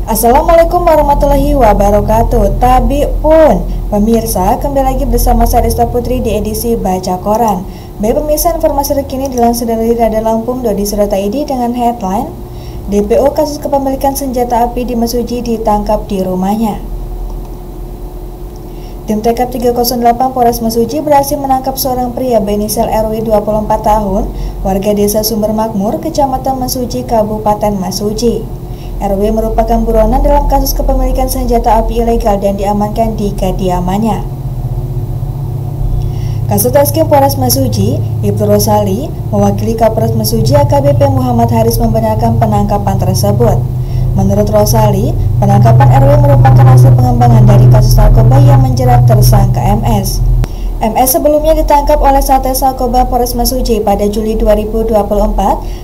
Assalamualaikum warahmatullahi wabarakatuh. Tabi pun pemirsa, kembali lagi bersama saya Desta Putri di edisi Baca Koran. Baik pemirsa, informasi terkini dilansir dari Radar Lampung.id dengan headline DPO kasus kepemilikan senjata api di Mesuji ditangkap di rumahnya. Tim TKP 308 Polres Mesuji berhasil menangkap seorang pria berinisial RW 24 tahun, warga desa Sumber Makmur, Kecamatan Mesuji, Kabupaten Mesuji. RW merupakan buronan dalam kasus kepemilikan senjata api ilegal dan diamankan di kediamannya. Kasubdit Polres Mesuji, Ibtu Rosali, mewakili Kapolres Mesuji AKBP Muhammad Haris membenarkan penangkapan tersebut. Menurut Rosali, penangkapan RW merupakan hasil pengembangan dari kasus narkoba yang menjerat tersangka MS. MS sebelumnya ditangkap oleh Satres Narkoba Polres Mesuji pada Juli 2024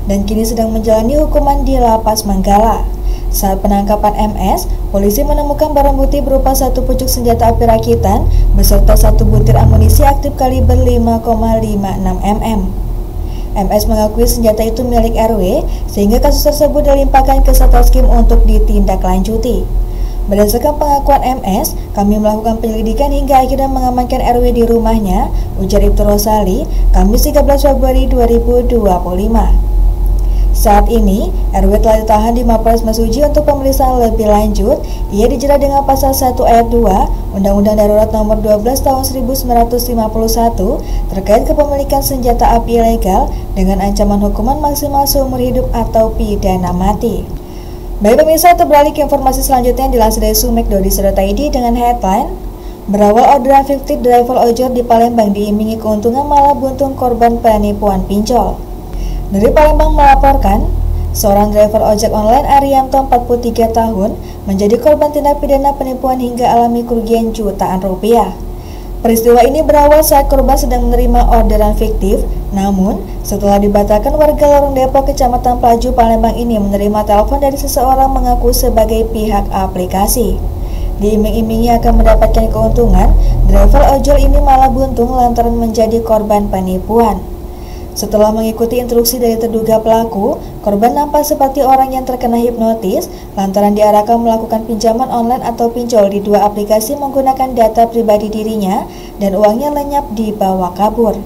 dan kini sedang menjalani hukuman di Lapas Manggala. Saat penangkapan MS, polisi menemukan barang bukti berupa satu pucuk senjata api rakitan beserta satu butir amunisi aktif kaliber 5,56 mm. MS mengakui senjata itu milik RW sehingga kasus tersebut dilimpahkan ke Satreskrim untuk ditindaklanjuti. Berdasarkan pengakuan MS, kami melakukan penyelidikan hingga akhirnya mengamankan RW di rumahnya, ujar Ibtu Rosali, Kamis 13 Februari 2025. Saat ini, RW telah ditahan di Mapolres Mesuji untuk pemeriksaan lebih lanjut. Ia dijerat dengan pasal 1 ayat 2 Undang-Undang Darurat Nomor 12 Tahun 1951 terkait kepemilikan senjata api ilegal dengan ancaman hukuman maksimal seumur hidup atau pidana mati. Baik pemirsa, untuk beralih ke informasi selanjutnya dilansir dari sumek.id dengan headline berawal orderan fiktif driver ojol di Palembang diimingi keuntungan malah buntung korban penipuan pinjol. Dari Palembang melaporkan, seorang driver ojek online Arianto 43 tahun menjadi korban tindak pidana penipuan hingga alami kerugian jutaan rupiah. Peristiwa ini berawal saat korban sedang menerima orderan fiktif, namun setelah dibatalkan, warga Lorong Depok Kecamatan Pelaju Palembang ini menerima telepon dari seseorang mengaku sebagai pihak aplikasi. Diiming-imingi akan mendapatkan keuntungan, driver ojol ini malah buntung lantaran menjadi korban penipuan. Setelah mengikuti instruksi dari terduga pelaku, korban nampak seperti orang yang terkena hipnotis lantaran diarahkan melakukan pinjaman online atau pinjol di dua aplikasi menggunakan data pribadi dirinya dan uangnya lenyap dibawa kabur.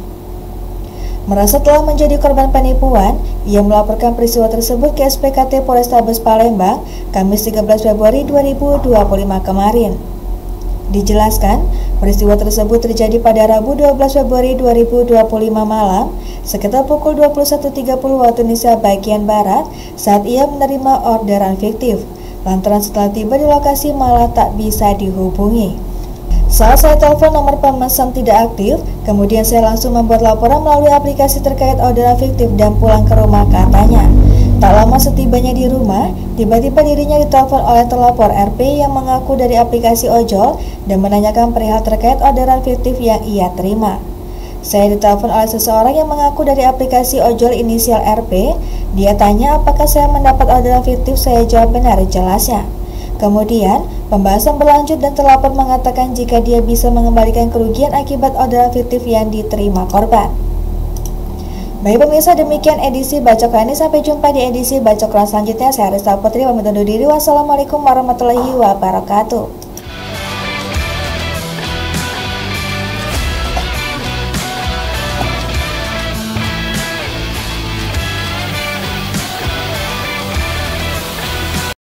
Merasa telah menjadi korban penipuan, ia melaporkan peristiwa tersebut ke SPKT Polrestabes Palembang, Kamis 13 Februari 2025 kemarin. Dijelaskan, peristiwa tersebut terjadi pada Rabu 12 Februari 2025 malam, sekitar pukul 21.30 waktu Indonesia bagian Barat, saat ia menerima orderan fiktif. Lantaran setelah tiba di lokasi malah tak bisa dihubungi. Saat saya telepon nomor pemesan tidak aktif, kemudian saya langsung membuat laporan melalui aplikasi terkait orderan fiktif dan pulang ke rumah, katanya. Tak lama setibanya di rumah, tiba-tiba dirinya ditelepon oleh terlapor RP yang mengaku dari aplikasi ojol dan menanyakan perihal terkait orderan fiktif yang ia terima. Saya ditelepon oleh seseorang yang mengaku dari aplikasi ojol inisial RP. Dia tanya apakah saya mendapat orderan fiktif, saya jawab benar jelasnya. Kemudian, pembahasan berlanjut dan terlapor mengatakan jika dia bisa mengembalikan kerugian akibat orderan fiktif yang diterima korban. Baik pemirsa, demikian edisi Baca Koran ini. Sampai jumpa di edisi Baca Koran selanjutnya. Saya Desta Putri pamit undur diri. Wassalamualaikum warahmatullahi wabarakatuh.